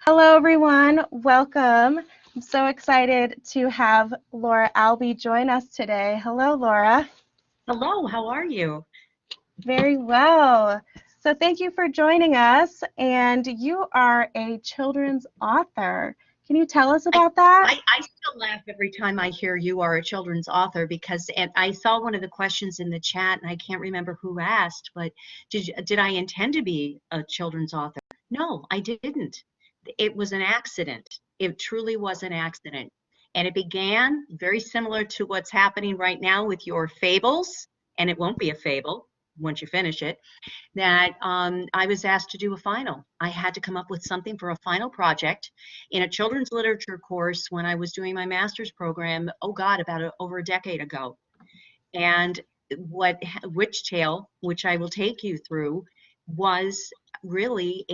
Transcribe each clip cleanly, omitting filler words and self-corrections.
Hello, everyone. Welcome. I'm so excited to have Laura Albee join us today. Hello, Laura. Hello, how are you? Very well. So thank you for joining us. And you are a children's author. Can you tell us I, about that? I still laugh every time I hear you are a children's author because and I saw one of the questions in the chat and I can't remember who asked, but did I intend to be a children's author? No, I didn't. It was an accident. It truly was an accident. And it began very similar to what's happening right now with your fables, and it won't be a fable once you finish it. That I was asked to do a final. I had to come up with something for a final project in a children's literature course when I was doing my master's program, oh God, over a decade ago. And Witch Tale, which I will take you through, was really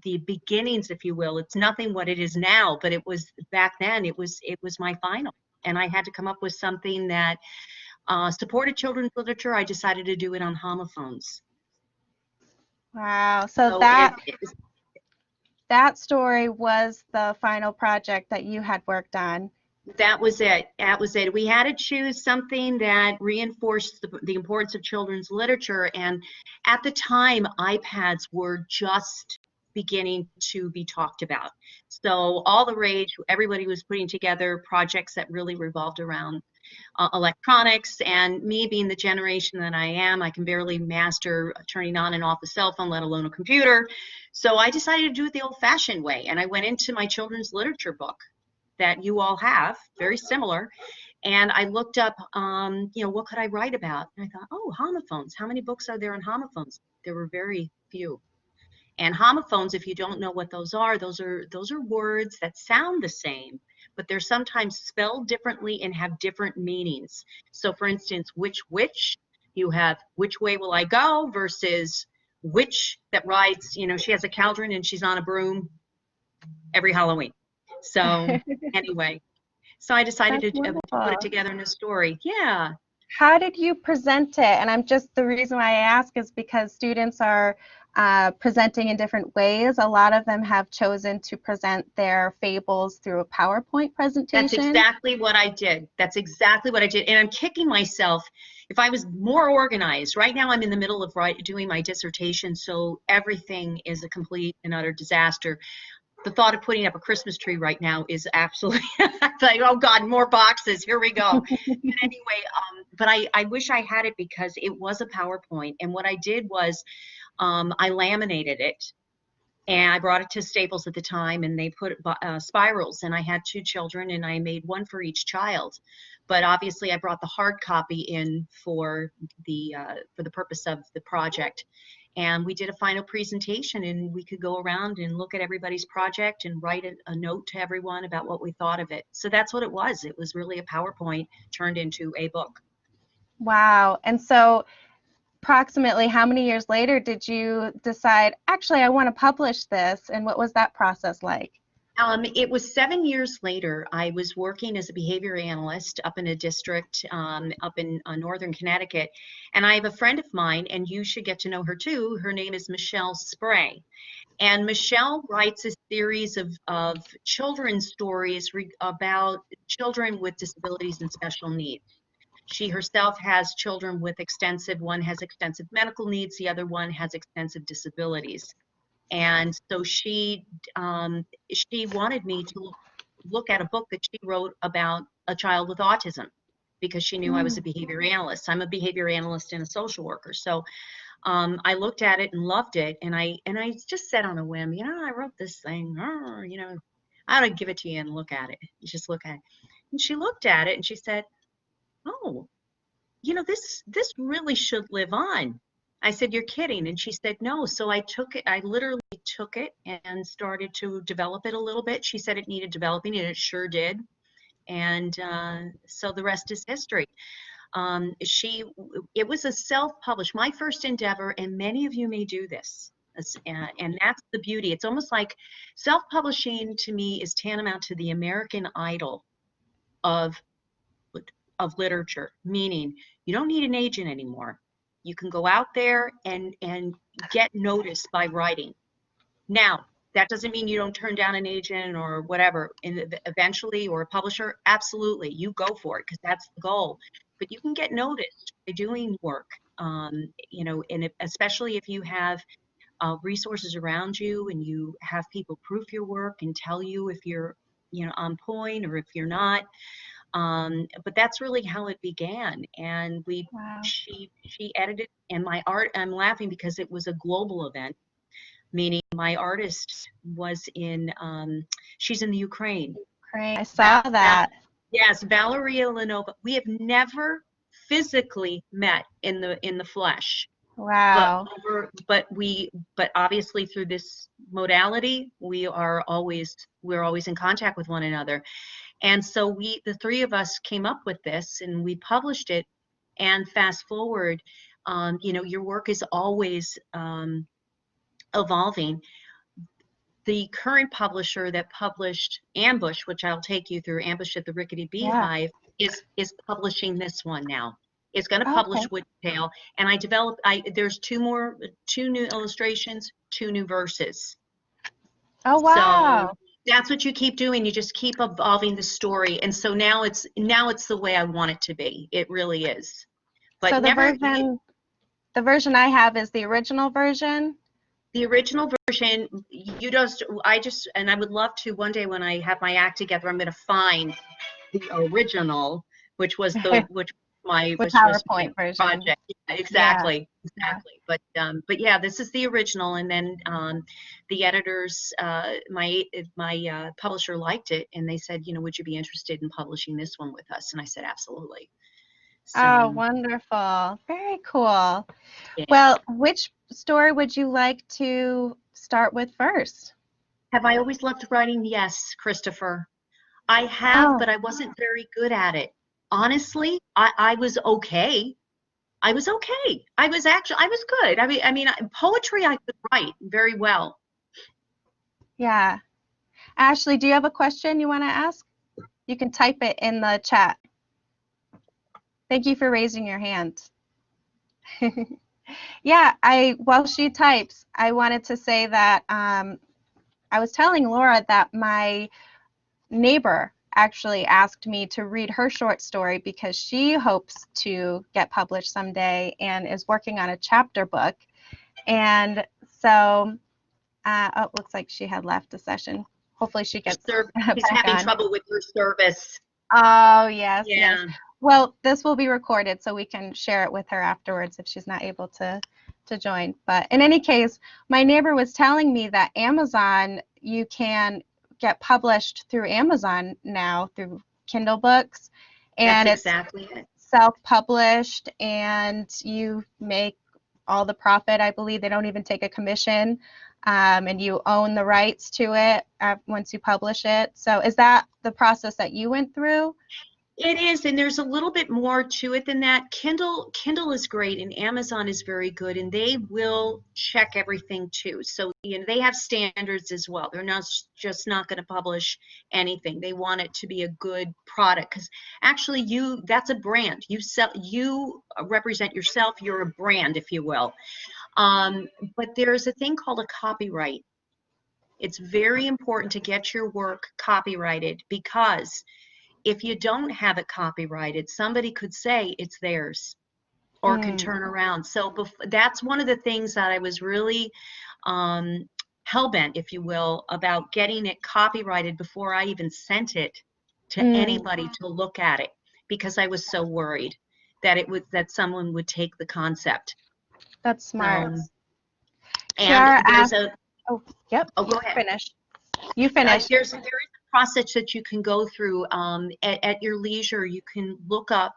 the beginnings, if you will. It's nothing what it is now, but it was back then. It was my final, and I had to come up with something that supported children's literature. I decided to do it on homophones. Wow. So So that story was the final project that you had worked on. that was it. That was it. We had to choose something that reinforced the importance of children's literature. And at the time, iPads were just beginning to be talked about. So all the rage, everybody was putting together projects that really revolved around electronics. And me being the generation that I am, I can barely master turning on and off a cell phone, let alone a computer. So I decided to do it the old-fashioned way. And I went into my children's literature book that you all have, very similar. And I looked up, what could I write about? And I thought, oh, homophones. How many books are there on homophones? There were very few. And homophones, if you don't know what those are words that sound the same, but they're sometimes spelled differently and have different meanings. So, for instance, which you have which way will I go versus witch that rides. She has a cauldron and she's on a broom every Halloween. So anyway, so I decided That's to put it wonderful. together in a story. Yeah, How did you present it? And the reason why I ask is because students are presenting in different ways. A lot of them have chosen to present their fables through a PowerPoint that's presentation. exactly what I did. That's exactly what I did. And I'm kicking myself. If I was more organized, right now I'm in the middle of doing my dissertation, so everything is a complete and utter disaster. The thought of putting up a Christmas tree right now is absolutely like, oh God, more boxes. Here we go. But anyway, but I wish I had it because it was a PowerPoint. And what I did was I laminated it and I brought it to Staples at the time and they put spirals and I had two children and I made one for each child. But obviously I brought the hard copy in for the purpose of the project. And we did a final presentation and we could go around and look at everybody's project and write a note to everyone about what we thought of it. So that's what it was. It was really a PowerPoint turned into a book. Wow. And so approximately how many years later did you decide, actually, I want to publish this? And what was that process like? It was 7 years later. I was working as a behavior analyst up in a district up in northern Connecticut. And I have a friend of mine, and you should get to know her too. Her name is Michelle Spray. And Michelle writes a series of children's stories about children with disabilities and special needs. She herself has children with one has extensive medical needs, the other one has extensive disabilities. And so she wanted me to look at a book that she wrote about a child with autism because she knew I was a Mm. behavior analyst. I'm a behavior analyst and a social worker. So I looked at it and loved it, and I just said on a whim, I wrote this thing, I ought to give it to you and look at it. You just look at it. And she looked at it and she said, "Oh, this really should live on." I said, "You're kidding." And she said, "No." So I literally took it and started to develop it a little bit. She said it needed developing, and it sure did. And so the rest is history. It was a self-published, my first endeavor, and many of you may do this. And that's the beauty. It's almost like self-publishing to me is tantamount to the American Idol of literature, meaning you don't need an agent anymore. You can go out there and get noticed by writing. Now, That doesn't mean you don't turn down an agent or whatever, and eventually, or a publisher. Absolutely, you go for it because that's the goal. But you can get noticed by doing work, you know, and especially if you have resources around you and you have people proof your work and tell you if you're, you know, on point or if you're not. But that's really how it began. And Wow. she edited, and my art. I'm laughing because it was a global event, meaning my artist was in. She's in the Ukraine. Great. I saw that. Yes, Valeria Lenova. We have never physically met in the flesh, but Wow. but obviously through this modality, we're always in contact with one another. And so the three of us came up with this, and we published it. And fast forward, you know, your work is always evolving. The current publisher that published Ambush, which I'll take you through, Ambush at the Rickety Yeah. Beehive, is publishing this one now. It's going to Oh, publish okay. Woodtail, and there's two new illustrations, two new verses. Oh, So wow. that's what you keep doing. You just keep evolving the story, and so now it's the way I want it to be. It really is. So But never. the version I have is the original version. The original version, and I would love to one day when I have my act together, I'm going to find the original, which was The my PowerPoint version. project. Yeah, Yeah. exactly. But yeah, this is the original, and then the editors, my publisher liked it, and they said, you know, would you be interested in publishing this one with us? And I said, absolutely. Oh, So wonderful. Very cool. yeah. Well, which story would you like to start with first? Have I always loved writing? Yes, Christopher. I have, Oh, but I wasn't very good at it. Honestly, I was okay. I was okay. I was good. I mean, poetry I could write very well. yeah. Ashley, do you have a question you want to ask? You can type it in the chat. Thank you for raising your hand. Yeah, while she types, I wanted to say that I was telling Laura that my neighbor actually asked me to read her short story because she hopes to get published someday and is working on a chapter book. And so, oh, it looks like she had left the session. Hopefully she gets He's back having on. trouble with your service. Oh, yes, yes. Yeah. Well, this will be recorded so we can share it with her afterwards if she's not able to join. But in any case, my neighbor was telling me that Amazon, you can get published through Amazon now through Kindle books, and That's it's exactly it. self-published, and you make all the profit. I believe they don't even take a commission, and you own the rights to it once you publish it. So is that the process that you went through? It is, and there's a little bit more to it than that. Kindle is great, and Amazon is very good, and they will check everything too. So, you know, they have standards as well. They're not just not going to publish anything. They want it to be a good product, because actually that's a brand. You represent yourself. You're a brand, if you will. But there's a thing called a copyright. It's very important to get your work copyrighted, because if you don't have it copyrighted, somebody could say it's theirs or can turn around. So that's one of the things that I was really hell-bent, if you will, about getting it copyrighted before I even sent it to anybody to look at it, because I was so worried that someone would take the concept. That's smart. And there's oh, yep. Oh, go ahead. You finish. There is a process that you can go through at your leisure. You can look up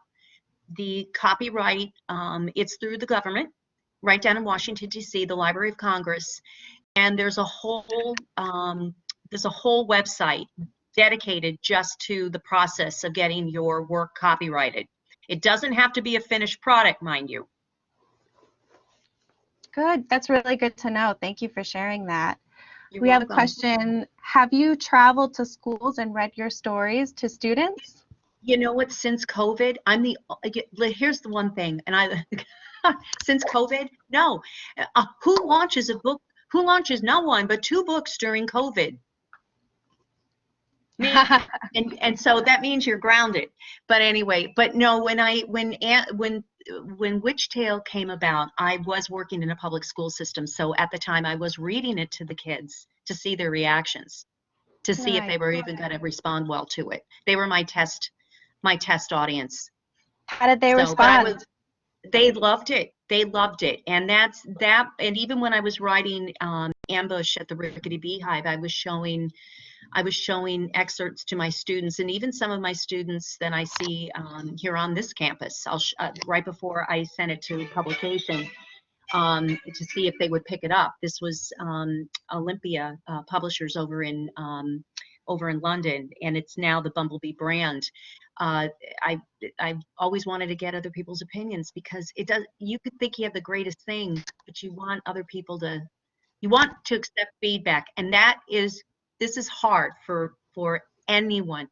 the copyright. It's through the government, right down in Washington, D.C., the Library of Congress, and there's a whole website dedicated just to the process of getting your work copyrighted. It doesn't have to be a finished product, mind you. Good. That's really good to know. Thank you for sharing that. We have a question. Have you traveled to schools and read your stories to students? You know what? Since COVID, here's the one thing, and since COVID, no. Who launches a book Who launches? No one, but 2 books during COVID. Me. And so that means you're grounded. But anyway, but no, when Witch Tale came about, I was working in a public school system. So at the time I was reading it to the kids to see their reactions, to see if Nice. they were even going to respond well to it. They were my test audience. How did they So, but respond? they loved it. They loved it. And that's that. And even when I was writing Ambush at the Rickety Beehive, I was showing excerpts to my students, and even some of my students that I see here on this campus. Right before I sent it to publication to see if they would pick it up. This was Olympia Publishers over in London, and it's now the Bumblebee brand. I've always wanted to get other people's opinions, because it does. You could think you have the greatest thing, but you want other people to. You want to accept feedback, and this is hard for anyone,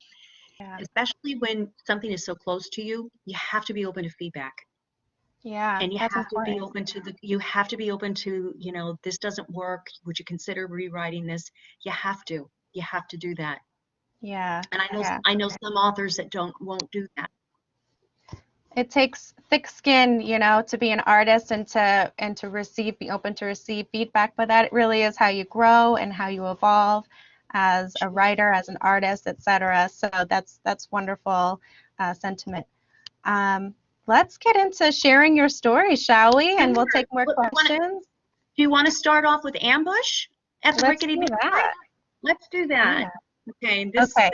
Yeah. especially when something is so close to you. You have to be open to feedback, Yeah, and you that's have to be important. open to this doesn't work. Would you consider rewriting this? You have to do that. Yeah. And Yeah. I know some authors that won't do that. It takes thick skin, to be an artist and to be open to receive feedback, but that really is how you grow and how you evolve as a writer, as an artist, etc. So that's wonderful sentiment. Let's get into sharing your story, shall we? And we'll take more questions. Do you want to start off with Ambush at the Let's Rickety do Beehive? that. Let's do that. Yeah. Okay. Okay.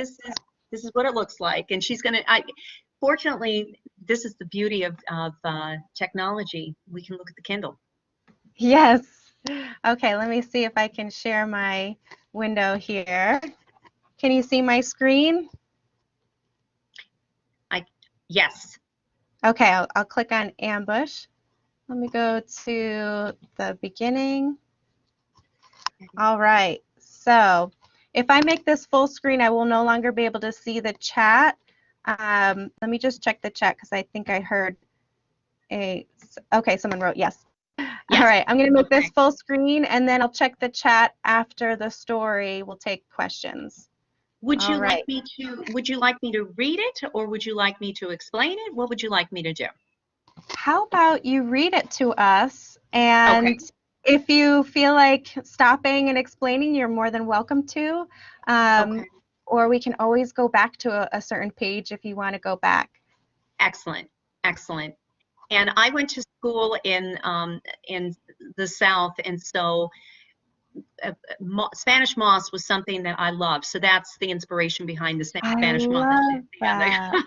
This is what it looks like, and she's gonna. Fortunately, this is the beauty of technology. We can look at the Kindle. Yes. Okay, let me see if I can share my window here. Can you see my screen? Yes. Okay, I'll click on Ambush. Let me go to the beginning. All right, so if I make this full screen, I will no longer be able to see the chat. Let me just check the chat, because I think I heard okay, someone wrote yes. All right, I'm going to make this full screen, and then I'll check the chat after the story. We'll take questions. Would you like me to read it, or would you like me to explain it? What would you like me to do? How about you read it to us, and if you feel like stopping and explaining, you're more than welcome to. Or we can always go back to a certain page if you want to go back. Excellent. Excellent. And I went to school in the South, and so Spanish moss was something that I loved. So that's the inspiration behind the Spanish moss. That.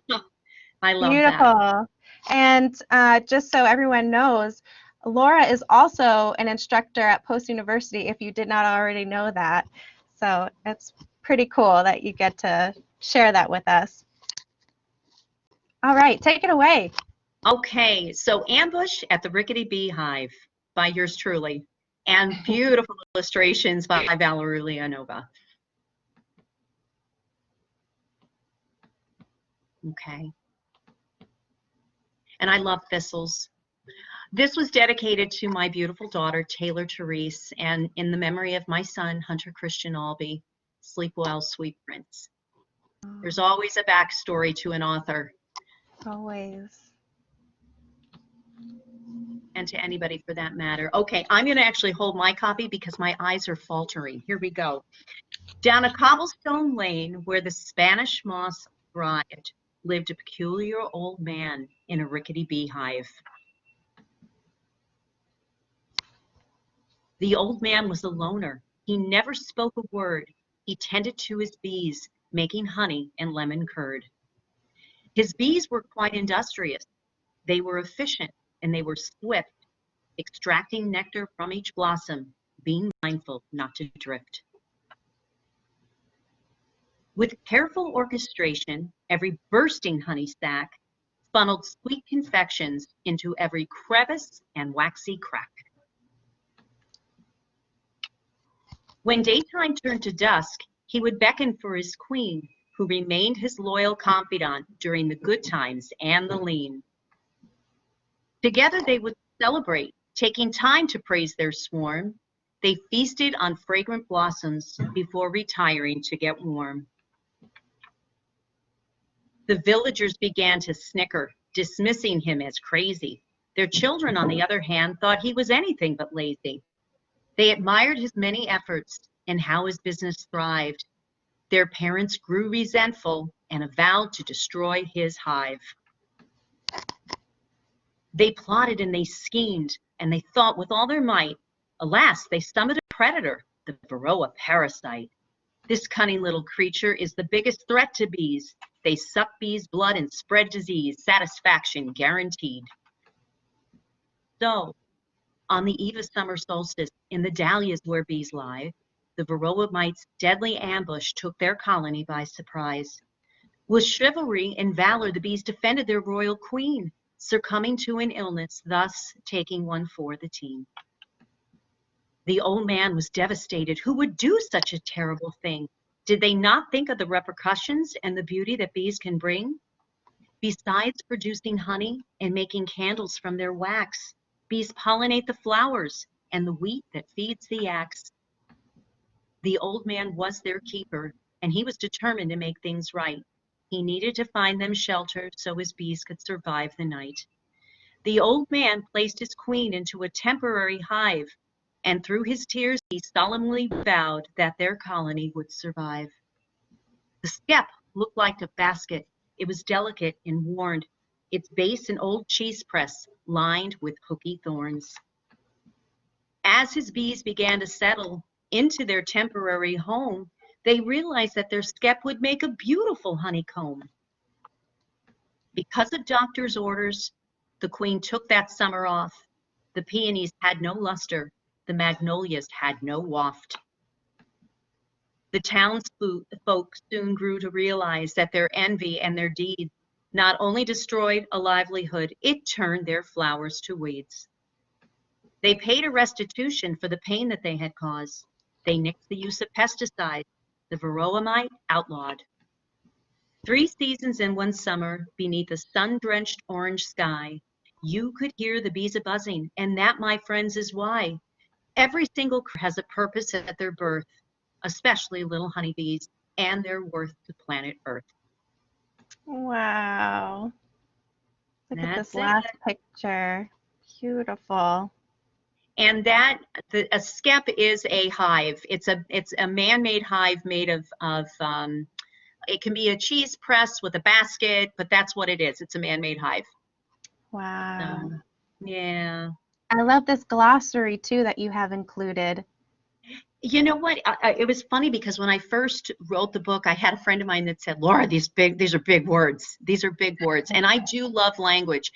I love Beautiful. that. And just so everyone knows, Laura is also an instructor at Post University, if you did not already know that. So it's pretty cool that you get to share that with us. All right, take it away. Okay, so Ambush at the Rickety Beehive by yours truly, and beautiful illustrations by Valerie Leonova. Okay. And I love thistles. This was dedicated to my beautiful daughter, Taylor Therese, and in the memory of my son, Hunter Christian Albee. Sleep well, sweet prince. There's always a backstory to an author. Always. And to anybody for that matter. Okay, I'm going to actually hold my copy because my eyes are faltering. Here we go. Down a cobblestone lane where the Spanish moss thrived lived a peculiar old man in a rickety beehive. The old man was a loner. He never spoke a word. He tended to his bees, making honey and lemon curd. His bees were quite industrious. They were efficient and they were swift, extracting nectar from each blossom, being mindful not to drift. With careful orchestration, every bursting honey sac funneled sweet confections into every crevice and waxy crack. When daytime turned to dusk, he would beckon for his queen, who remained his loyal confidant during the good times and the lean. Together they would celebrate, taking time to praise their swarm. They feasted on fragrant blossoms before retiring to get warm. The villagers began to snicker, dismissing him as crazy. Their children, on the other hand, thought he was anything but lazy. They admired his many efforts and how his business thrived. Their parents grew resentful and vowed to destroy his hive. They plotted and they schemed, and they thought with all their might. Alas, they summoned a predator, the Varroa parasite. This cunning little creature is the biggest threat to bees. They suck bees' blood and spread disease, satisfaction guaranteed. So, on the eve of summer solstice, in the dahlias where bees lie, the Varroa mites' deadly ambush took their colony by surprise. With chivalry and valor, the bees defended their royal queen, succumbing to an illness, thus taking one for the team. The old man was devastated. Who would do such a terrible thing? Did they not think of the repercussions and the beauty that bees can bring? Besides producing honey and making candles from their wax, bees pollinate the flowers and the wheat that feeds the axe. The old man was their keeper, and he was determined to make things right. He needed to find them shelter so his bees could survive the night. The old man placed his queen into a temporary hive, and through his tears he solemnly vowed that their colony would survive. The skep looked like a basket. It was delicate and worn, its base an old cheese press lined with hooky thorns. As his bees began to settle into their temporary home, they realized that their skep would make a beautiful honeycomb. Because of doctor's orders, the queen took that summer off. The peonies had no luster. The magnolias had no waft. The townsfolk soon grew to realize that their envy and their deeds not only destroyed a livelihood, it turned their flowers to weeds. They paid a restitution for the pain that they had caused. They nixed the use of pesticides. The Varroa mite outlawed. 3 seasons in one summer, beneath a sun-drenched orange sky, you could hear the bees a-buzzing, and that, my friends, is why. Every single creature has a purpose at their birth, especially little honeybees, and their worth to planet Earth. Wow. Look at That's this last picture. Beautiful. And that a skep is a hive. It's a man-made hive made of it can be a cheese press with a basket, but that's what it is. It's a man-made hive. Wow. Yeah. I love this glossary too that you have included. You know what? It was funny because when I first wrote the book, I had a friend of mine that said, "Laura, these are big words. These are big words." And I do love language.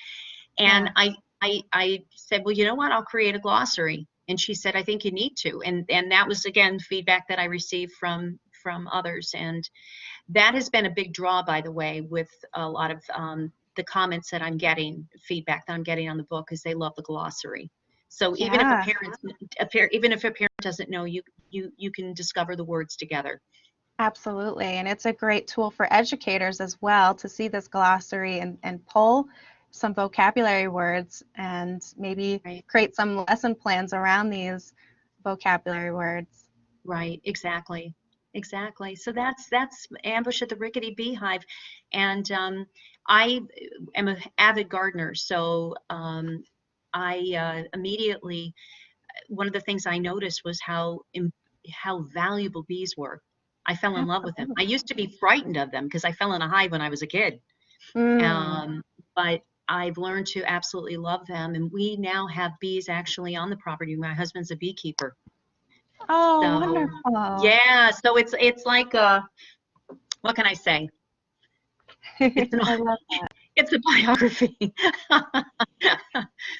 And Yeah. I said, "Well, you know what? I'll create a glossary." And she said, "I think you need to." And that was, again, feedback that I received from others. And that has been a big draw, by the way, with a lot of the comments that I'm getting, feedback that I'm getting on the book, is they love the glossary. So even if a parent doesn't know, you can discover the words together. Absolutely. And it's a great tool for educators as well to see this glossary and pull some vocabulary words and maybe create some lesson plans around these vocabulary words. Right, exactly. So that's Ambush at the Rickety Beehive. And I am an avid gardener, so I immediately, one of the things I noticed was how valuable bees were. I fell in love with them. I used to be frightened of them because I fell in a hive when I was a kid. But I've learned to absolutely love them, and we now have bees actually on the property. My husband's a beekeeper. Oh, So, wonderful. yeah, so it's like what can I say? It's I love that. it's a biography.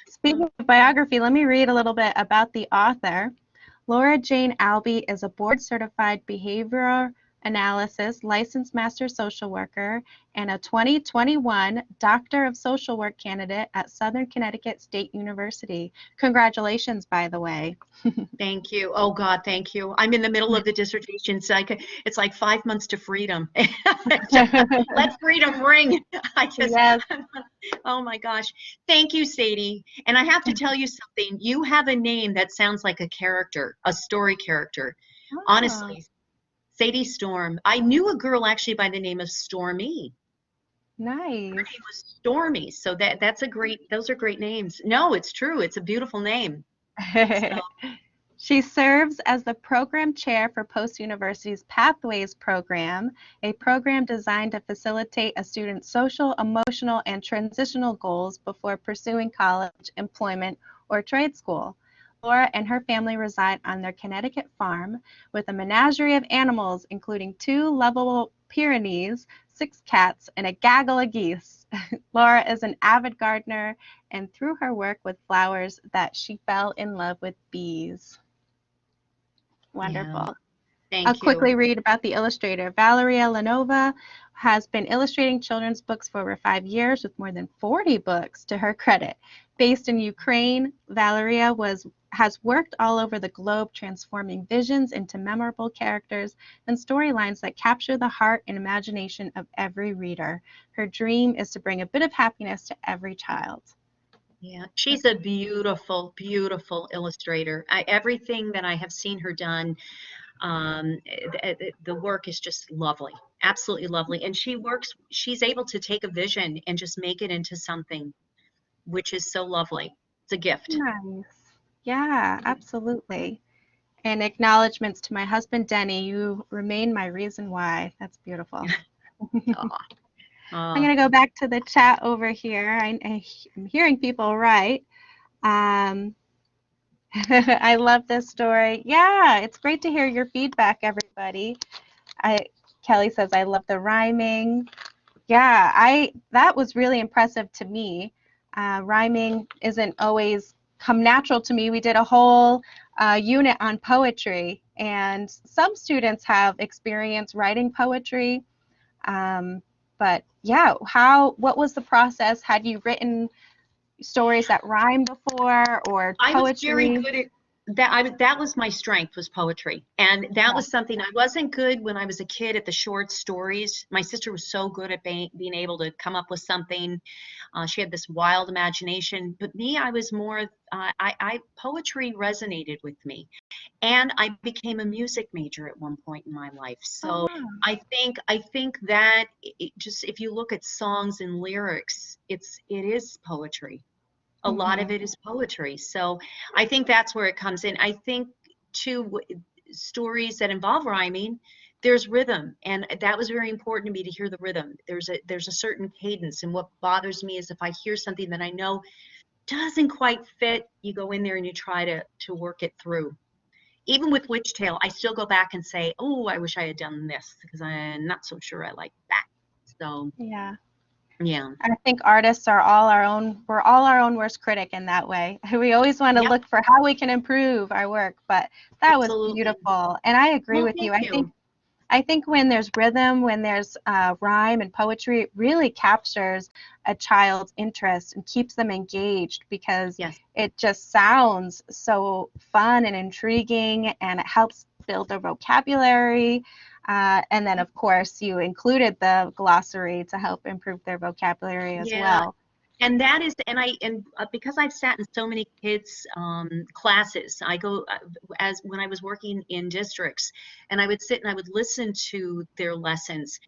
Speaking of biography, let me read a little bit about the author. Laura Jane Albee is a board-certified behavioral Analysis, licensed master social worker, and a 2021 Doctor of Social Work candidate at Southern Connecticut State University. Congratulations, by the way. Thank you. Oh God, thank you. I'm in the middle of the dissertation, so it's like 5 months to freedom. Let freedom ring. Yes. Oh my gosh. Thank you, Sadie. And I have to tell you something. You have a name that sounds like a character, a story character. Oh, Honestly, Sadie Storm. I knew a girl actually by the name of Stormy. nice. Her name was Stormy. So those are great names. No, it's true. It's a beautiful name. So, She serves as the program chair for Post University's Pathways program, a program designed to facilitate a student's social, emotional, and transitional goals before pursuing college, employment, or trade school. Laura and her family reside on their Connecticut farm with a menagerie of animals, including 2 lovable Pyrenees, 6 cats, and a gaggle of geese. Laura is an avid gardener, and through her work with flowers, that she fell in love with bees. Wonderful. yeah, I'll thank you. quickly read about the illustrator. Valeria Lanova has been illustrating children's books for over 5 years with more than 40 books to her credit. Based in Ukraine, Valeria has worked all over the globe transforming visions into memorable characters and storylines that capture the heart and imagination of every reader. Her dream is to bring a bit of happiness to every child. Yeah, she's a beautiful, beautiful illustrator. Everything that I have seen her done, the work is just lovely, absolutely lovely. And she's able to take a vision and just make it into something, which is so lovely. It's a gift. Nice. Yeah, absolutely. And acknowledgments to my husband, Denny. You remain my reason why. That's beautiful. Aw, I'm aw. going to go back to the chat over here. I'm hearing people right. Um, I love this story. Yeah, it's great to hear your feedback, everybody. Kelly says, I love the rhyming. Yeah, that was really impressive to me. Rhyming isn't always come natural to me. We did a whole unit on poetry, and some students have experience writing poetry. But yeah, what was the process? Had you written stories that rhyme before or I was very poetry? good at that. That was my strength, was poetry. And that was something I wasn't good when I was a kid at the short stories. My sister was so good at being able to come up with something. She had this wild imagination. But me, I was more, poetry resonated with me. And I became a music major at one point in my life. Oh, So wow. I think that just, if you look at songs and lyrics, it is poetry. A lot of Mhm. it is poetry. So I think that's where it comes in. I think too, stories that involve rhyming, there's rhythm, and that was very important to me, to hear the rhythm. There's a certain cadence, and what bothers me is if I hear something that I know doesn't quite fit, you go in there and you try to work it through. Even with Witch Tale, I still go back and say, oh, I wish I had done this because I'm not so sure I like that. So Yeah. yeah. I think artists are we're all our own worst critic in that way. We always want to Yep, look for how we can improve our work, but that was absolutely. beautiful. And I agree Well, with you. thank you. I think when there's rhythm, when there's rhyme and poetry, it really captures a child's interest and keeps them engaged because Yes. it just sounds so fun and intriguing, and it helps build their vocabulary. And then, of course, you included the glossary to help improve their vocabulary as Yeah, well. and that is, and because I've sat in so many kids' classes, I go as when I was working in districts, and I would sit and I would listen to their lessons.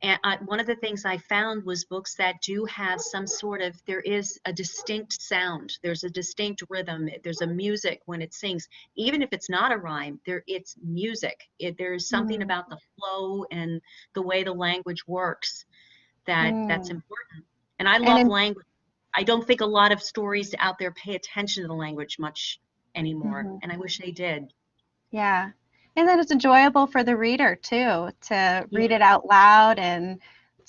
And one of the things I found was books that do have some sort of, there is a distinct sound, there's a distinct rhythm, there's a music when it sings, even if it's not a rhyme, it's music. There's something Mm, about the flow and the way the language works that's mm. important. And I And love language. I don't think a lot of stories out there pay attention to the language much anymore, mhm. and I wish they did. Yeah. And then it's enjoyable for the reader too, to read Yeah, it out loud and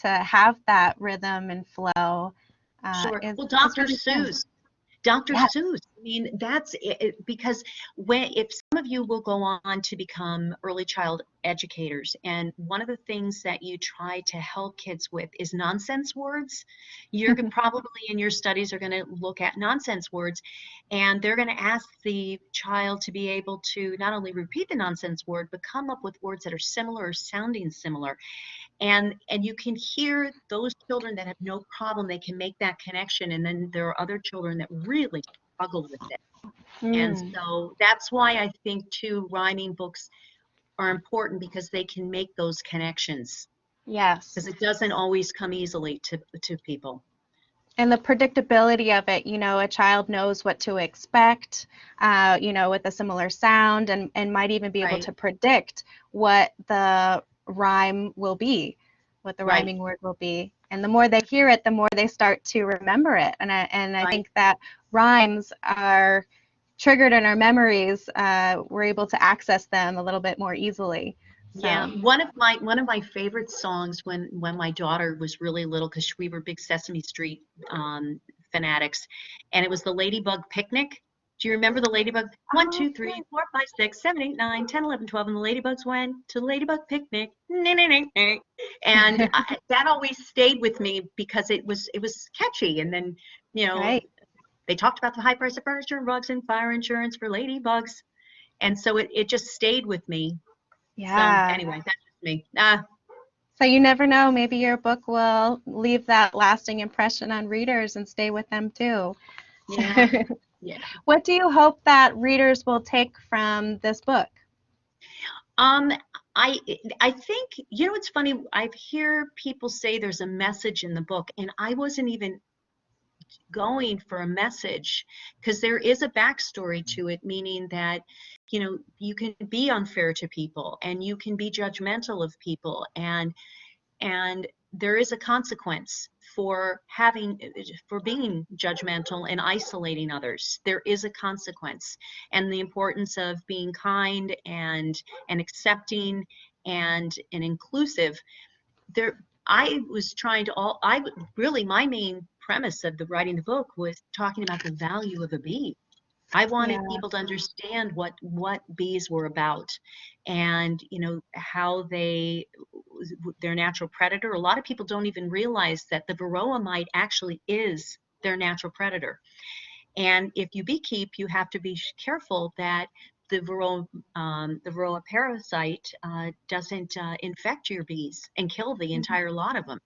to have that rhythm and flow sure. is Well, is Dr. really fun. Seuss, Dr. Yeah. Seuss. mean, that's it, because if some of you will go on to become early child educators, and one of the things that you try to help kids with is nonsense words. You're probably in your studies are going to look at nonsense words, and they're going to ask the child to be able to not only repeat the nonsense word, but come up with words that are similar or sounding similar. And you can hear those children that have no problem, they can make that connection. And then there are other children that really struggle with it. And Mm, so that's why I think too, rhyming books are important, because they can make those connections, yes. because it doesn't always come easily to people. And the predictability of it, a child knows what to expect, with a similar sound, and might even be able Right, to predict what the rhyme will be, what the right, rhyming word will be. And the more they hear it, the more they start to remember it. And I right. think that rhymes are triggered in our memories. We're able to access them a little bit more easily. Yeah, So, one of my favorite songs when my daughter was really little, because we were big Sesame Street fanatics, and it was the Ladybug Picnic. Do you remember the Ladybug? One, oh, two, three, 4, 5, 6, 7, 8, 9, 10, 11, 12, and the Ladybugs went to the Ladybug Picnic. And that always stayed with me because it was catchy. And then, you know, right. they talked about the high price of furniture, rugs, and fire insurance for ladybugs, and so it just stayed with me. So Yeah. anyway, that's just me. So you never know, maybe your book will leave that lasting impression on readers and stay with them too. Yeah, yeah. What do you hope that readers will take from this book? Um, I I think, it's funny. I hear people say there's a message in the book, and I wasn't even going for a message, because there is a backstory to it, meaning that you can be unfair to people, and you can be judgmental of people, and there is a consequence for being judgmental and isolating others. There is a consequence, and the importance of being kind and accepting and inclusive. There, I was trying to all I really my main premise of the writing the book was talking about the value of a bee. I Yeah. wanted people to understand what bees were about, and how their natural predator. A lot of people don't even realize that the varroa mite actually is their natural predator. And if you beekeep, you have to be careful that the varroa parasite doesn't infect your bees and kill the Mhm. entire lot of them.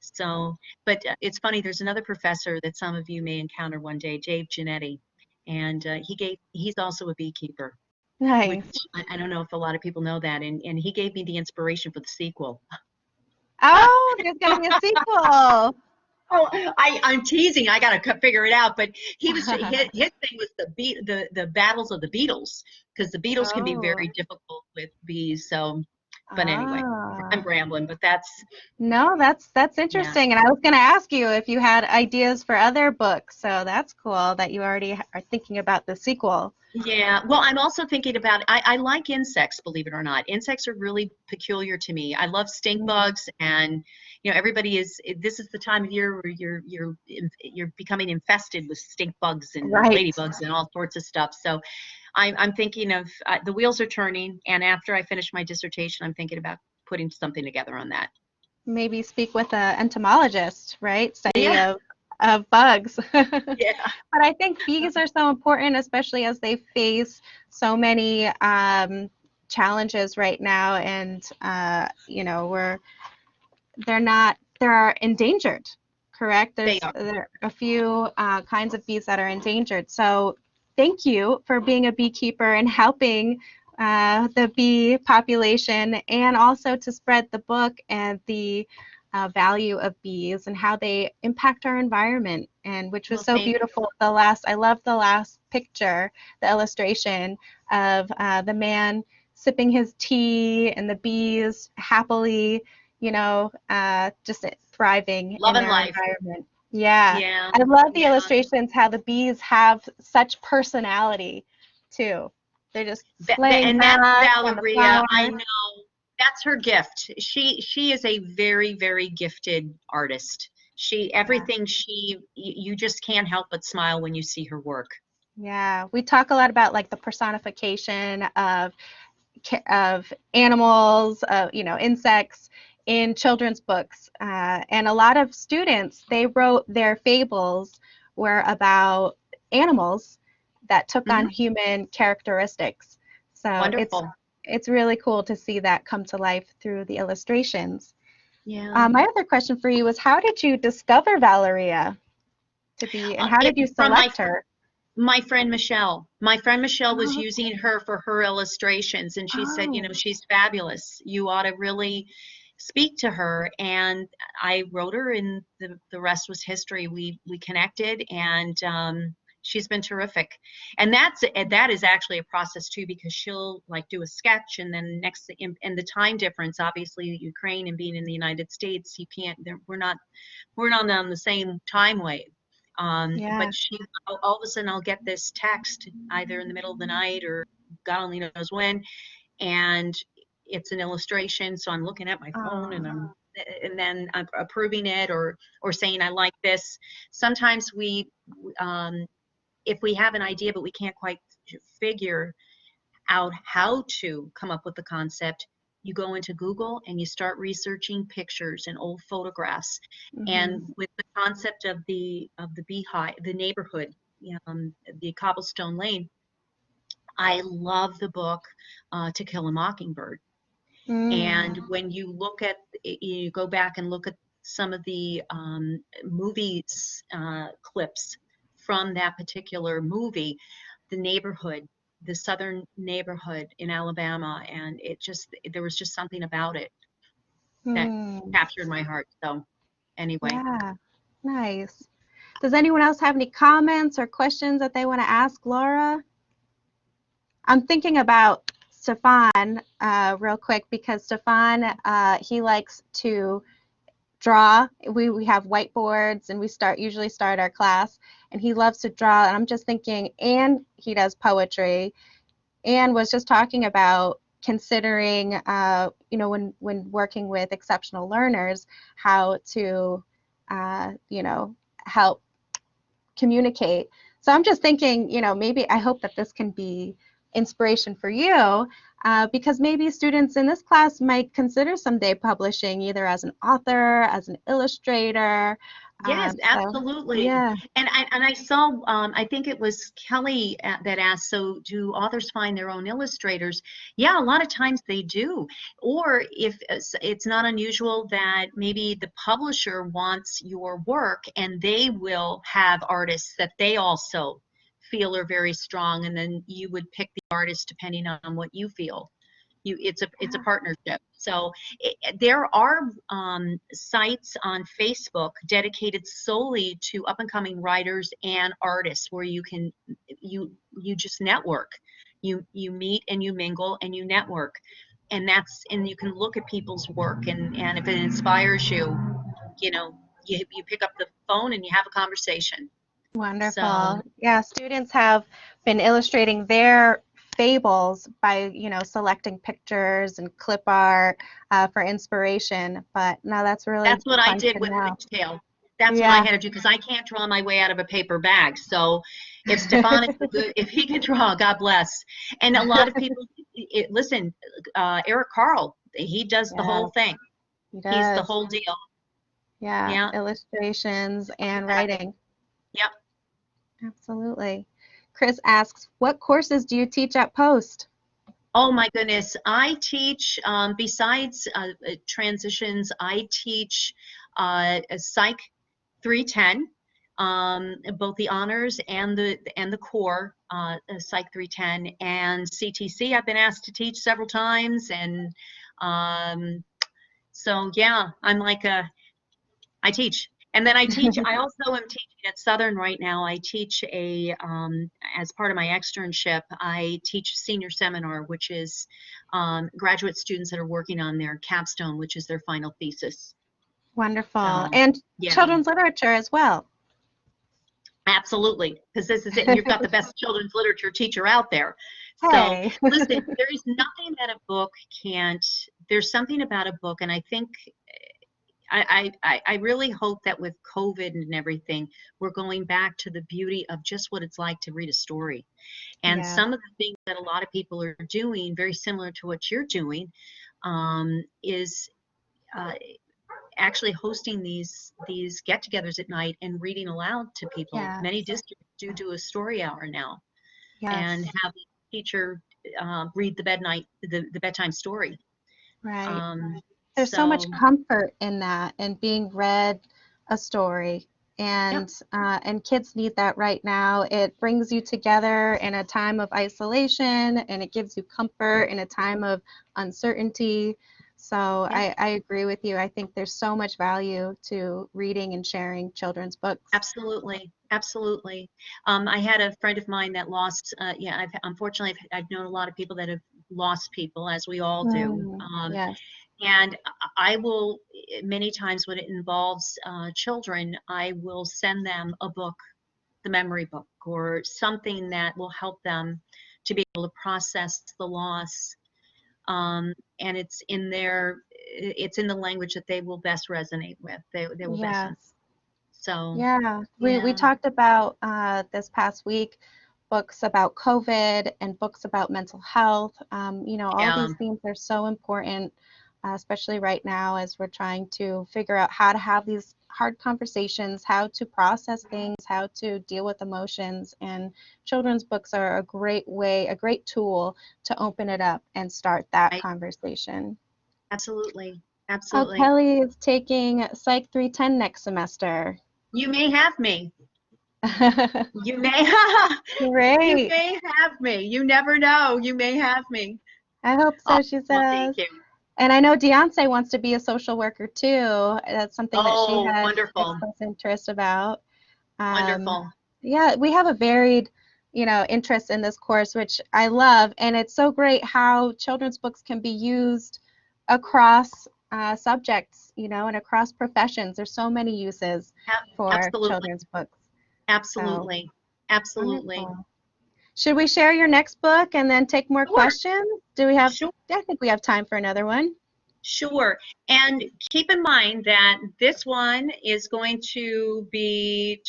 So, but it's funny. There's another professor that some of you may encounter one day, Dave Giannetti, and he's also a beekeeper, which Nice. I don't know if a lot of people know that, and he gave me the inspiration for the sequel. Oh, there's going to be a sequel. Oh, I'm teasing. I gotta figure it out. But his thing was the battles of the beetles, because the beetles can be Oh. very difficult with bees. So, but anyway, I'm Ah. rambling. But that's No, that's yeah. interesting. And I was going to ask you if you had ideas for other books. So that's cool that you already are thinking about the sequel. Yeah, well, I'm also thinking about, I like insects, believe it or not. Insects are really peculiar to me. I love stink Mm, bugs, and this is the time of year where you're becoming infested with stink bugs and right. ladybugs and all sorts of stuff. So I'm thinking of the wheels are turning, and after I finish my dissertation, I'm thinking about putting something together on that. Maybe speak with an entomologist, right? Study Yeah, of bugs. yeah. But I think bees are so important, especially as they face so many challenges right now, and they're endangered, correct? They There are a few kinds of bees that are endangered. So thank you for being a beekeeper and helping the bee population, and also to spread the book and the value of bees and how they impact our environment, and which was Well, so thank you. beautiful. I love the last picture, the illustration of the man sipping his tea and the bees happily, just thriving Love in and their life. environment. Yeah, Yeah, I love the yeah. illustrations, how the bees have such personality too. They're just laying And that's back on the Valeria. I flower. know that's her gift. She is a very, very gifted artist. She Yeah. everything she you just can't help but smile when you see her work. Yeah, we talk a lot about like the personification of animals, insects in children's books. And a lot of students, they wrote their fables were about animals that took on Hmm. human characteristics. So Wonderful. it's really cool to see that come to life through the illustrations. Yeah. My other question for you was, how did you discover Valeria to be, and how did you From select her? my friend Michelle. My friend Michelle was Oh, using her for her illustrations, and she said, oh, she's fabulous. You ought to really speak to her. And I wrote her, and the rest was history. We connected, and she's been terrific. And that is actually a process too, because she'll like do a sketch, and then and the time difference, obviously, Ukraine and being in the United States, you can't. We're not on the same time wave. yeah. But all of a sudden, I'll get this text either in the middle of the night or God only knows when, and it's an illustration. So I'm looking at my phone, Oh, and then I'm approving it, or saying I like this. Sometimes um, if we have an idea but we can't quite figure out how to come up with the concept, you go into Google and you start researching pictures and old photographs. mm-hmm. And with the concept of the beehive, the neighborhood, the cobblestone lane, I love the book To Kill a Mockingbird. Mm, And when you go back and look at some of the movies clips from that particular movie, the neighborhood, the southern neighborhood in Alabama, and there was just something about it that mm, captured my heart. So anyway, yeah, nice. Does anyone else have any comments or questions that they want to ask Laura? I'm thinking about Stefan real quick because Stefan, he likes to draw. We have whiteboards and we usually start our class, and he loves to draw. And I'm just thinking, and he does poetry, and was just talking about considering, when working with exceptional learners, how to, help communicate. So I'm just thinking, maybe I hope that this can be inspiration for you, because maybe students in this class might consider someday publishing either as an author, as an illustrator. yes, So, absolutely. yeah, And I saw, I think it was Kelly that asked, so do authors find their own illustrators? Yeah, a lot of times they do. Or if it's not unusual that maybe the publisher wants your work and they will have artists that they also feel are very strong, and then you would pick the artist depending on what you feel. It's a partnership. So there are sites on Facebook dedicated solely to up and coming writers and artists, where you just network. You meet and you mingle and you network, and you can look at people's work, and if it inspires you, you know you pick up the phone and you have a conversation. So wonderful. Yeah, students have been illustrating their fables by, selecting pictures and clip art for inspiration. But no, that's really that's what I fun did to with know. Ringtail. That's what I Yeah. had to do, because I can't draw my way out of a paper bag. So if Stefan is good, if he can draw, God bless. And a lot of people, listen, Eric Carl, he does the Yeah, whole thing. he He's the does. whole deal. Yeah, Yeah, illustrations and exactly. writing. Yep. Absolutely. Chris asks, what courses do you teach at Post? Oh my goodness. I teach, besides transitions, I teach a Psych 310, both the honors and the core, Psych 310, and CTC. I've been asked to teach several times, and um, so yeah, I teach. And then I also am teaching at Southern right now. I teach as part of my externship, I teach a senior seminar, which is graduate students that are working on their capstone, which is their final thesis. Wonderful. So, And yeah, children's literature as well. absolutely. Because this is it. And you've got the best children's literature teacher out there. So, Hey. listen, there is nothing that a book can't, there's something about a book, and I think I really hope that with COVID and everything, we're going back to the beauty of just what it's like to read a story. And Yes, some of the things that a lot of people are doing, very similar to what you're doing, is uh, actually hosting these get-togethers at night and reading aloud to people. yes, Many districts do a story hour now and yes, have the teacher read the bedtime story. right. Um, There's so much so comfort in that and being read a story. yep, And kids need that right now. It brings you together in a time of isolation, and it gives you comfort in a time of uncertainty. So yep, I agree with you. I think there's so much value to reading and sharing children's books. absolutely, absolutely. I had a friend of mine that lost. Yeah, unfortunately I've known a lot of people that have lost people, as we all do. Yes, And I will, many times when it involves children, I will send them a book, the memory book, or something that will help them to be able to process the loss. And it's in the language that they will best resonate with. They will best. yes. So, Yeah, we yeah, talked about this past week books about COVID and books about mental health. All yeah, these themes are so important, especially right now as we're trying to figure out how to have these hard conversations, how to process things, how to deal with emotions. And children's books are a great way, a great tool to open it up and start that I, conversation. absolutely, Oh, absolutely. Kelly is taking Psych 310 next semester. You may have me. You may, you Great. may have me. You never know. You may have me. I hope Oh, so, she well, thank says. you. And I know Deontay wants to be a social worker too. That's something that she Oh, had wonderful, expressed interest about. Um, wonderful. yeah, we have a varied, interest in this course, which I love. And it's so great how children's books can be used across subjects, and across professions. There's so many uses for Absolutely, children's books. So absolutely, absolutely. wonderful. Should we share your next book and then take more Sure, questions? Do we have, sure, I think we have time for another one. sure. And keep in mind that this one is going to be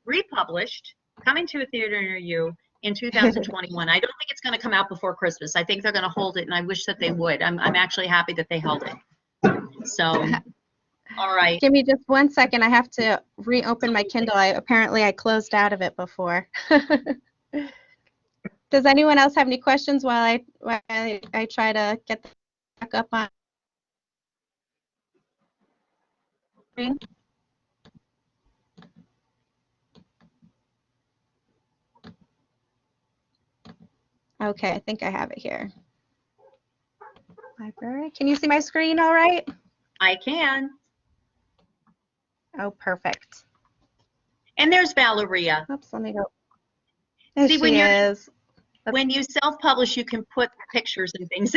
republished, coming to a theater near you in 2021. I don't think it's going to come out before Christmas. I think they're going to hold it, and I wish that they would. I'm actually happy that they held it. So, all right. Give me just 1 second. I have to reopen my Kindle. Apparently I closed out of it before. Does anyone else have any questions while I try to get back up on screen? Okay, I think I have it here. Library. Can you see my screen all right? I can. Oh, perfect. And there's Valeria. Oops, let me go. There See, she is. when you self-publish, you can put pictures and things.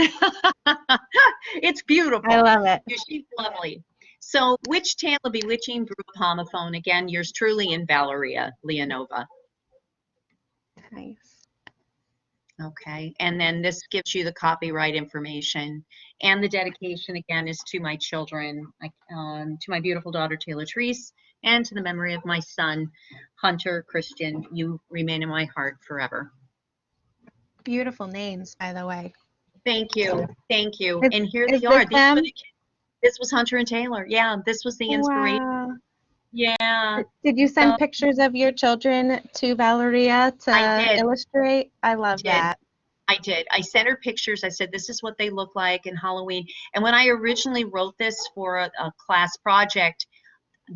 It's I beautiful. love it. She's lovely. So, which tale of bewitching brew of homophone? Again, yours truly in Valeria Leonova. Nice. Okay, and then this gives you the copyright information. And the dedication, again, is to my children, to my beautiful daughter, Taylor Treese, and to the memory of my son, Hunter Christian. You remain in my heart forever. Beautiful names, by the way. Thank you. Thank you. Is, And here is they this are. These were them? the kids. This was Hunter and Taylor. Yeah, this was the inspiration. Wow. Yeah. Did you So send pictures of your children to Valeria I to did. illustrate? I love Did. that. I did. I sent her pictures. I said, this is what they look like in Halloween. And when I originally wrote this for a class project,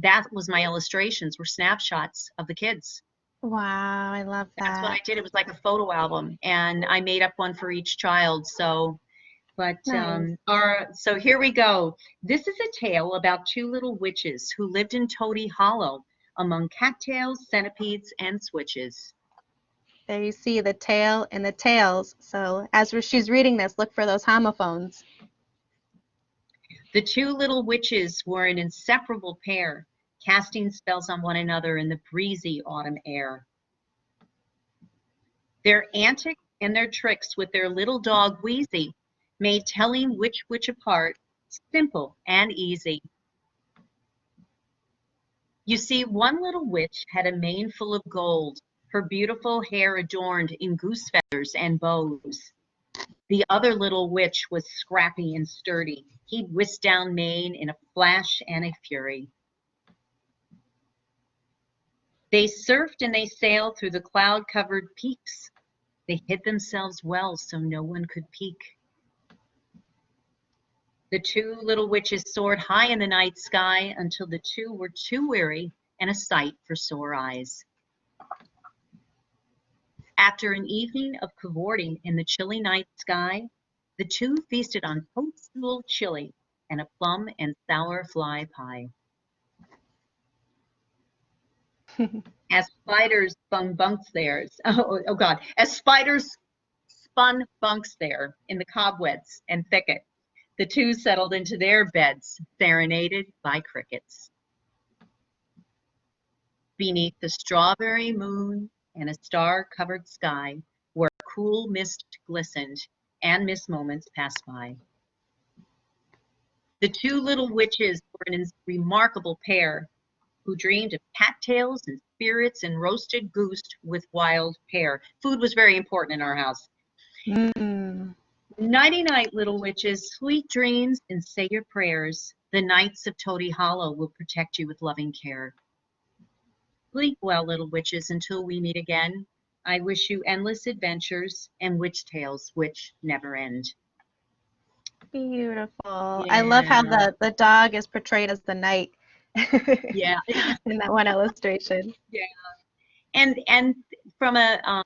that was my illustrations, were snapshots of the kids. Wow, I love That's what I that. did. It was like a photo album, and I made up one for each child. So, but Nice. so here we go. This is a tale about two little witches who lived in Toady Hollow among cattails, centipedes, and switches. There you see the tail and the tails. So she's reading this, look for those homophones. The two little witches were an inseparable pair, casting spells on one another in the breezy autumn air. Their antics and their tricks with their little dog Wheezy made telling which witch apart simple and easy. You see, one little witch had a mane full of gold, her beautiful hair adorned in goose feathers and bows. The other little witch was scrappy and sturdy. He'd whisk down Maine in a flash and a fury. They surfed and they sailed through the cloud-covered peaks. They hid themselves well so no one could peek. The two little witches soared high in the night sky until the two were too weary and a sight for sore eyes. After an evening of cavorting in the chilly night sky, the two feasted on toadstool chili and a plum and sour fly pie. As spiders spun bunks there, oh God, as spiders spun bunks there in the cobwebs and thicket, the two settled into their beds, serenaded by crickets. Beneath the strawberry moon and a star-covered sky, where a cool mist glistened and mist moments passed by. The two little witches were a remarkable pair who dreamed of cattails and spirits and roasted goose with wild pear. Food was very important in our house. Mm. Nighty-night, little witches, sweet dreams and say your prayers. The nights of Toady Hollow will protect you with loving care. Sleep well, little witches, until we meet again. I wish you endless adventures and witch tales which never end. Beautiful. I love how Yeah. the dog is portrayed as the knight Yeah. in that one illustration. Yeah. And from a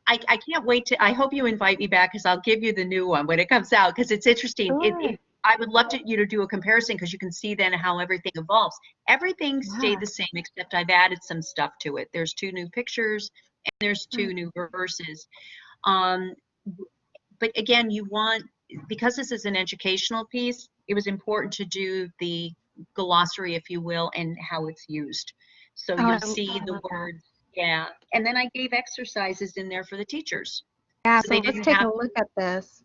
I can't wait to, I hope you invite me back because I'll give you the new one when it comes out because it's interesting. Sure. I would love you to do a comparison because you can see then how everything evolves. Everything stayed Yeah. the same except I've added some stuff to it. There's 2 new pictures and there's 2 new verses. But again, because this is an educational piece, it was important to do the glossary, if you will, and how it's used. So Oh, you'll see I the love that. words. Yeah. And then I gave exercises in there for the teachers. Yeah, So they so let's didn't take a have, look at this.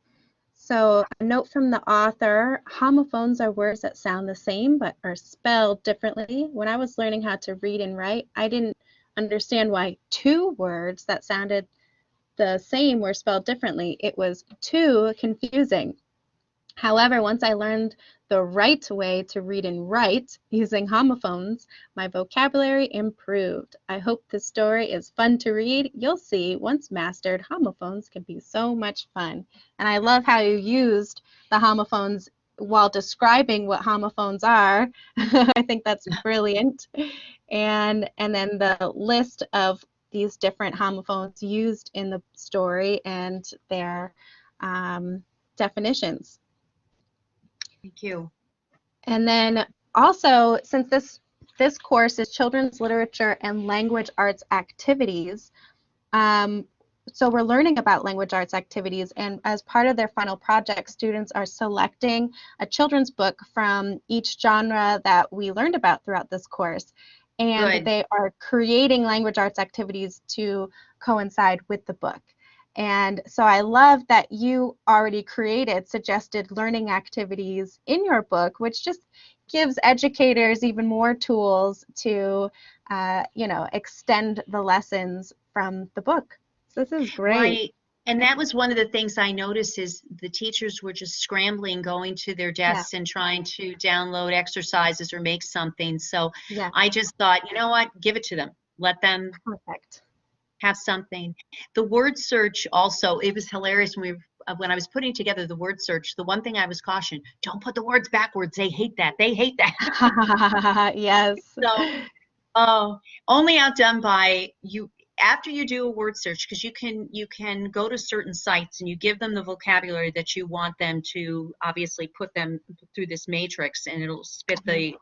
So, a note from the author, homophones are words that sound the same but are spelled differently. When I was learning how to read and write, I didn't understand why 2 words that sounded the same were spelled differently. It was too confusing. However, once I learned the right way to read and write using homophones, my vocabulary improved. I hope this story is fun to read. You'll see, once mastered, homophones can be so much fun. And I love how you used the homophones while describing what homophones are. I think that's brilliant. And then the list of these different homophones used in the story and their definitions. thank you. And then also, since this course is children's literature and language arts activities, so we're learning about language arts activities, and as part of their final project, students are selecting a children's book from each genre that we learned about throughout this course. And Good. they are creating language arts activities to coincide with the book. And so I love that you already created suggested learning activities in your book, which just gives educators even more tools to, extend the lessons from the book. So this is great. Right. And that was one of the things I noticed is the teachers were just scrambling, going to their desks and trying to download exercises or make something. So Yeah, I just thought, you know what, give it to them. Let them perfect. have something. The word search also, it was hilarious when I was putting together the word search, the one thing I was cautioned, don't put the words backwards. They hate that. They hate that. Yes. So only outdone by you after you do a word search, because you can go to certain sites and you give them the vocabulary that you want them to obviously put them through this matrix and it'll spit the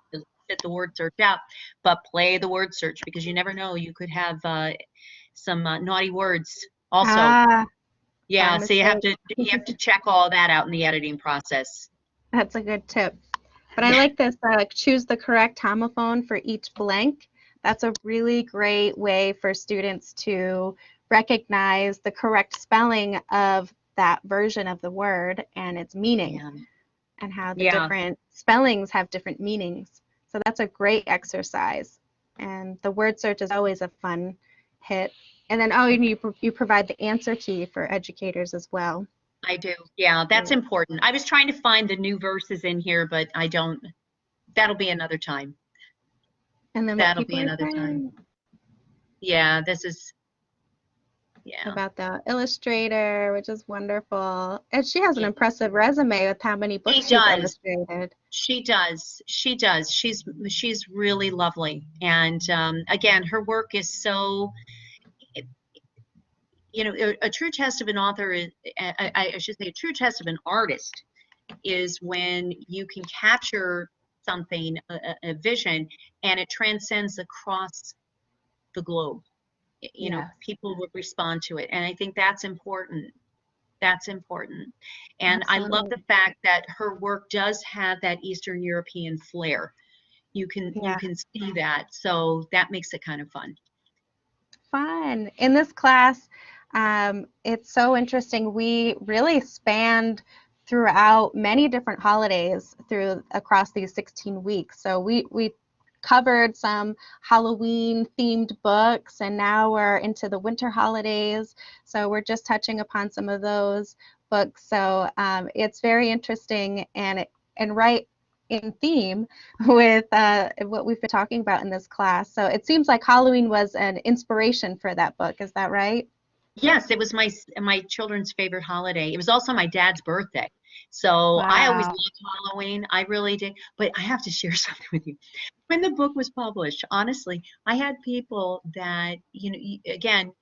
word search out, but play the word search because you never know, you could have some naughty words also. Yeah, so you have to check all that out in the editing process. That's a good tip. But I like this, choose the correct homophone for each blank. That's a really great way for students to recognize the correct spelling of that version of the word and its meaning, and how the different spellings have different meanings. So that's a great exercise. And the word search is always a fun hit. And then, oh, and you provide the answer key for educators as well. I do. Yeah, that's Great. important. I was trying to find the new verses in here, but I don't. That'll be another time. And then what That'll people be are another time. saying Yeah, this is, yeah. about the illustrator, which is wonderful. And she has an Yeah. impressive resume with how many She books she's does. illustrated. She does. She does. She's really lovely. And again, her work is so, you know, a true test of an author is, I should say, a true test of an artist is when you can capture something, a vision, and it transcends across the globe. You know, Yes, people would respond to it. And I think that's important. That's important. And I love absolutely. the fact that her work does have that Eastern European flair. You Yeah, can see that. So that makes it kind of fun. fun. In this class, it's so interesting. We really spanned throughout many different holidays through across these 16 weeks. So we covered some Halloween themed books, and now we're into the winter holidays. So we're just touching upon some of those books. So it's very interesting and right in theme with what we've been talking about in this class. So it seems like Halloween was an inspiration for that book. Is that right? Yes, it was my children's favorite holiday. It was also my dad's birthday. So I always Wow. loved Halloween. I really did. But I have to share something with you. When the book was published, honestly, I had people that, you know, again,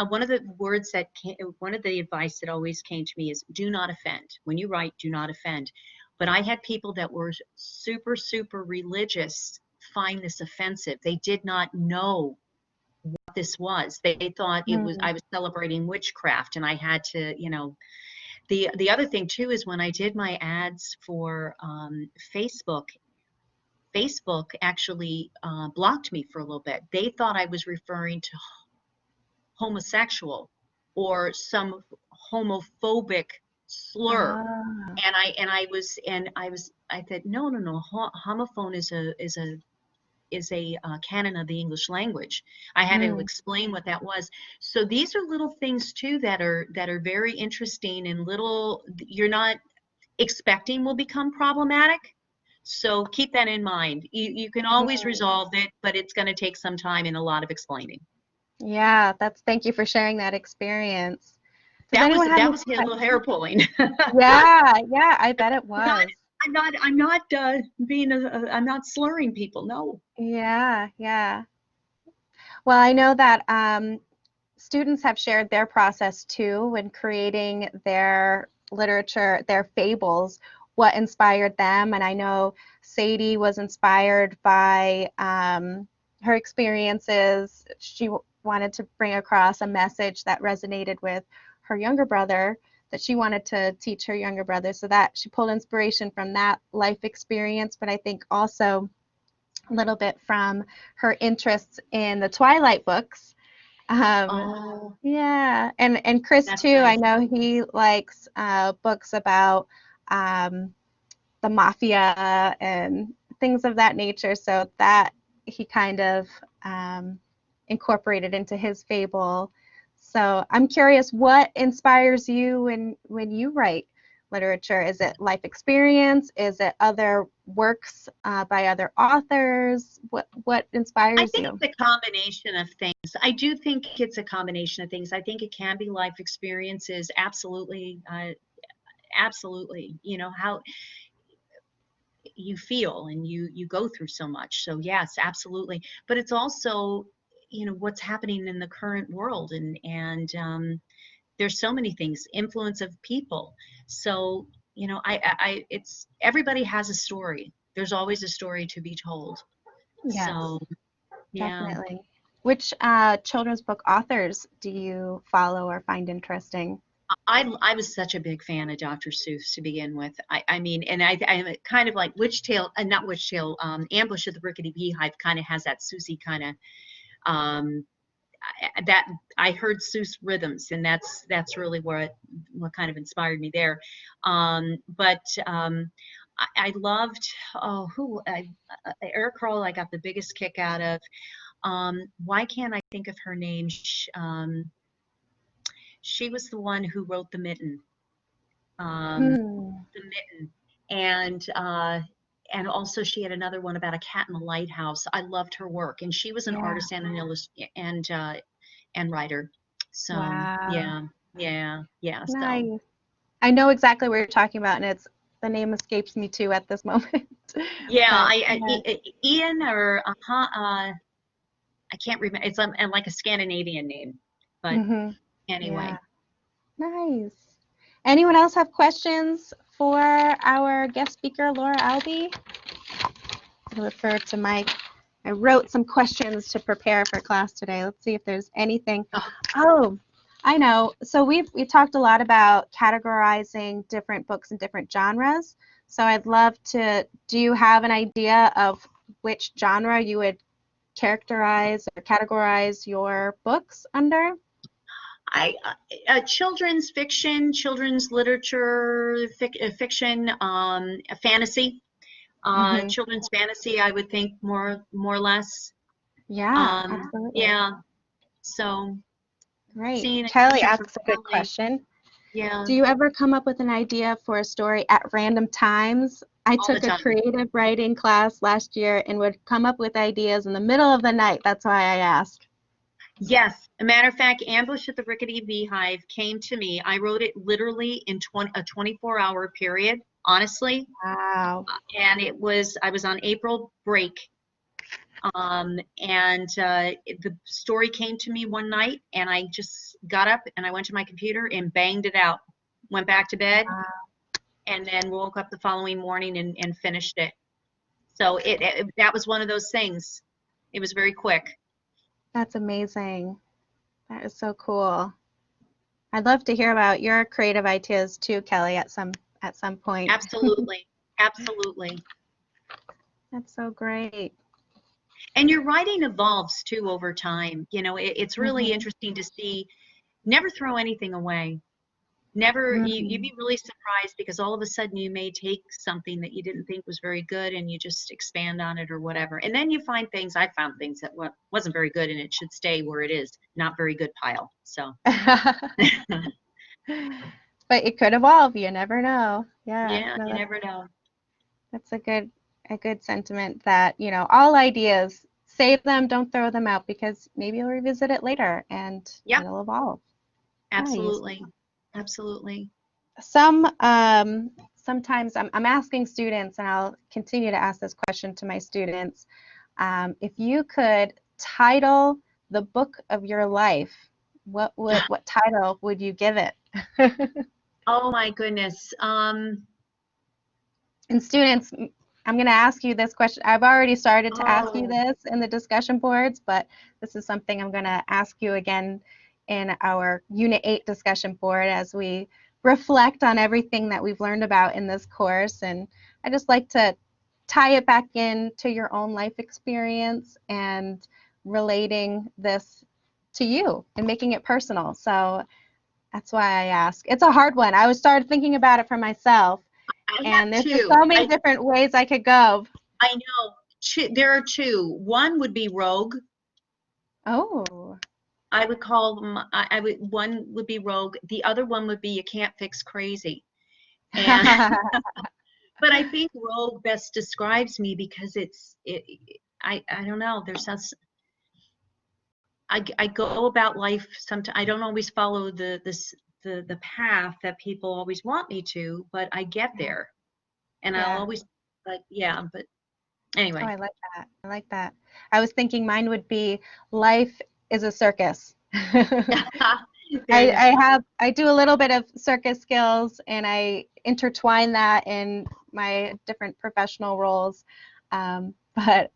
one of the words that came, one of the advice that always came to me is do not offend. When you write, do not offend. But I had people that were super, super religious find this offensive. They did not know what this was. They thought it was, Hmm. I was celebrating witchcraft, and I had to, you know, the other thing too is when I did my ads for Facebook, Facebook actually blocked me for a little bit. They thought I was referring to homosexual or some homophobic slur. Ah. I said, no. Homophone is a canon of the English language. I had to Hmm. explain what that was. So these are little things too that are very interesting, and little you're not expecting will become problematic. So keep that in mind. You can always Hmm. resolve it, but it's going to take some time and a lot of explaining. Yeah, thank you for sharing that experience. Does anyone have That any was a little hair pulling. Yeah, yeah, I bet it I'm not was. I'm not being I'm not slurring people. No. Yeah, yeah. Well, I know that students have shared their process too when creating their literature, their fables, what inspired them. And I know Sadie was inspired by her experiences. She wanted to bring across a message that resonated with her younger brother that she wanted to teach her younger brother. So that she pulled inspiration from that life experience, but I think also a little bit from her interests in the Twilight books. um, Oh, yeah, and Chris that's too. I nice. know he likes books about um, the mafia and things of that nature. So that he kind of incorporated into his fable. So I'm curious, what inspires you when you write literature? Is it life experience? Is it other works by other authors? What I inspires think you? it's a combination of things. I do think it's a combination of things. I think it can be life experiences, absolutely, absolutely. You know how you feel, and you go through so much. So yes, absolutely. But it's also, you know, what's happening in the current world, and there's so many things, influence of people. So you know, it's everybody has a story. There's always a story to be told. Yes. So yeah. Definitely. Which children's book authors do you follow or find interesting? I was such a big fan of Dr. Seuss to begin with. I mean, and I'm kind of like Witch Tale, not Witch Tale, Ambush at the Rickety Beehive kind of has that Susie kind of um, that I heard Seuss rhythms, and that's really what kind of inspired me there. But I loved, oh, Eric Kroll, I got the biggest kick out of. Why can't I think of her name? She was the one who wrote um, Hmm. the Mitten, and also she had another one about a cat in the lighthouse. I loved her work, and she was an Yeah. artist and and writer. So Wow. yeah, yeah, yeah. So Nice. I know exactly what you're talking about, and it's the name escapes me too at this moment. yeah, But yeah. Ian or I can't remember. It's like a Scandinavian name, but Hmm. Yeah. anyway. Nice. Anyone else have questions for our guest speaker, Laura Albee? I refer to Mike. I wrote some questions to prepare for class today. Let's see if there's anything. Oh, Oh, I know. So we talked a lot about categorizing different books in different genres. So I'd love to, do you have an idea of which genre you would characterize or categorize your books under? children's fiction, children's literature, fiction, fantasy, Hmm. children's fantasy. I would think more or less. Yeah, absolutely. Yeah. So Great. seeing a Kelly teacher for asks a good ballet. question. Yeah, Do you ever come up with an idea for a story at random times? I all the took a time. creative writing class last year and would come up with ideas in the middle of the night. That's why I asked. Yes. A matter of fact, Ambush at the Rickety Beehive came to me. I wrote it literally in a 24-hour period, honestly. Wow. And I was on April break. And the story came to me one night, and I just got up and I went to my computer and banged it out. Went back to bed, Wow. and then woke up the following morning and finished it. So that was one of those things. It was very quick. That's amazing. That is so cool. I'd love to hear about your creative ideas too, Kelly, at some point. Absolutely. Absolutely. That's so great. And your writing evolves too over time. You know, it's really Hmm. interesting to see. Never throw anything away. Never, you'd Hmm. be really surprised because all of a sudden you may take something that you didn't think was very good and you just expand on it or whatever. And then you find things, I found things that wasn't very good and it should stay where it is, not very good pile. So, But it could evolve. You never know. Yeah. yeah, No, you that's never know. That's a good sentiment that, all ideas, save them, don't throw them out because maybe you'll revisit it later and Yep, it'll evolve. Nice. absolutely. Absolutely. Sometimes I'm asking students, and I'll continue to ask this question to my students. If you could title the book of your life, what title would you give it? Oh my goodness. And students, I'm going to ask you this question. I've already started to ask you Oh, this in the discussion boards, but this is something I'm going to ask you again in our Unit 8 discussion board as we reflect on everything that we've learned about in this course. And I just like to tie it back into your own life experience and relating this to you and making it personal. So that's why I ask. It's a hard one. I was started thinking about it for myself, I have and there's just two. so many different ways I could go. I know. There are two. One would be Rogue. Oh. I would call them, one would be Rogue. The other one would be You Can't Fix Crazy. And, but I think Rogue best describes me because I don't know. I go about life sometimes. I don't always follow the path that people always want me to, but I get there. And I'll Yeah. always, but yeah, but Oh, anyway. I like that. I like that. I was thinking mine would be life is a circus. There you I do a little bit of circus skills and I intertwine that in my different professional roles. But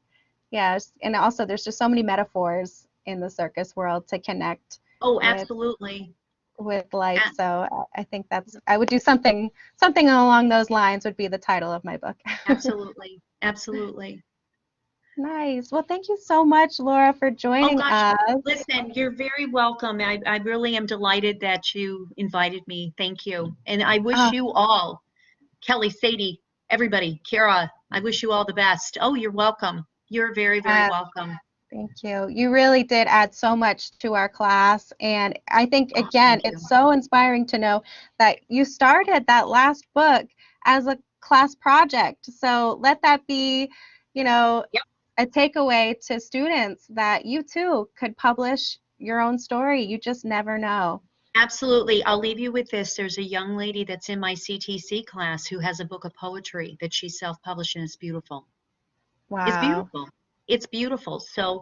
yeah, and also there's just so many metaphors in the circus world to connect Oh, with absolutely. life. A- So I think I would do something along those lines would be the title of my book. Absolutely. Absolutely. Nice. Well, thank you so much, Laura, for Oh joining gosh, us. listen, you're very welcome. I really am delighted that you invited me. Thank you. And I wish Uh, you all, Kelly, Sadie. everybody. Kara, I wish you all the best. Oh, you're welcome. You're very, very Uh, welcome. Thank you. You really did add so much to our class. And I think, Oh, again, thank you. it's so inspiring to know that you started that last book as a class project. So let that be, you know, Yep. a takeaway to students that you too could publish your own story. You just never know. Absolutely. I'll leave you with this. There's a young lady that's in my CTC class who has a book of poetry that she self-published, and it's beautiful. It's Wow. beautiful. It's beautiful. So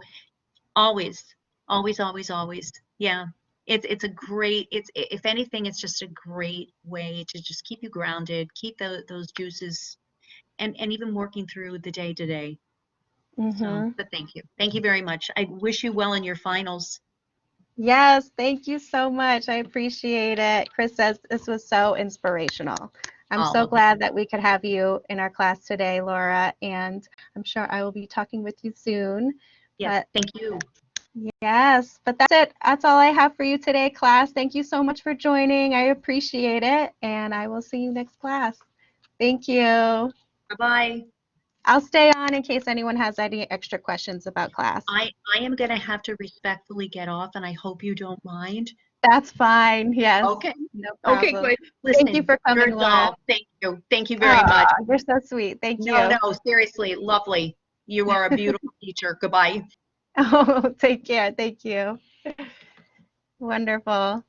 always, always, always, always. Yeah. It's a great, it's, if anything, it's just a great way to just keep you grounded, keep those juices, and even working through the day to day. So, Mm-hmm. but thank you. Thank you very much. I wish you well in your finals. Yes, thank you so much. I appreciate it. Chris says this was so inspirational. I'm Oh, so well, thank glad you. that we could have you in our class today, Laura, and I'm sure I will be talking with you soon. Yes, But thank you. yes, but that's it. That's all I have for you today, class. Thank you so much for joining. I appreciate it, and I will see you next class. Thank you. Bye-bye. I'll stay on in case anyone has any extra questions about class. I am going to have to respectfully get off, and I hope you don't mind. That's fine. Yes, Okay. no Okay, problem. good. Thank you Listen, for you're coming, a Laura. doll. Thank you. Thank you very Oh, much. you're so sweet. Thank No, you. no, seriously, lovely. You are a beautiful teacher. Goodbye. Oh, take care. Thank you. Wonderful.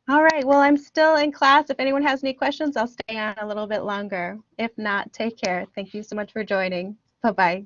All right. Well, I'm still in class. If anyone has any questions, I'll stay on a little bit longer. If not, take care. Thank you so much for joining. Bye-bye.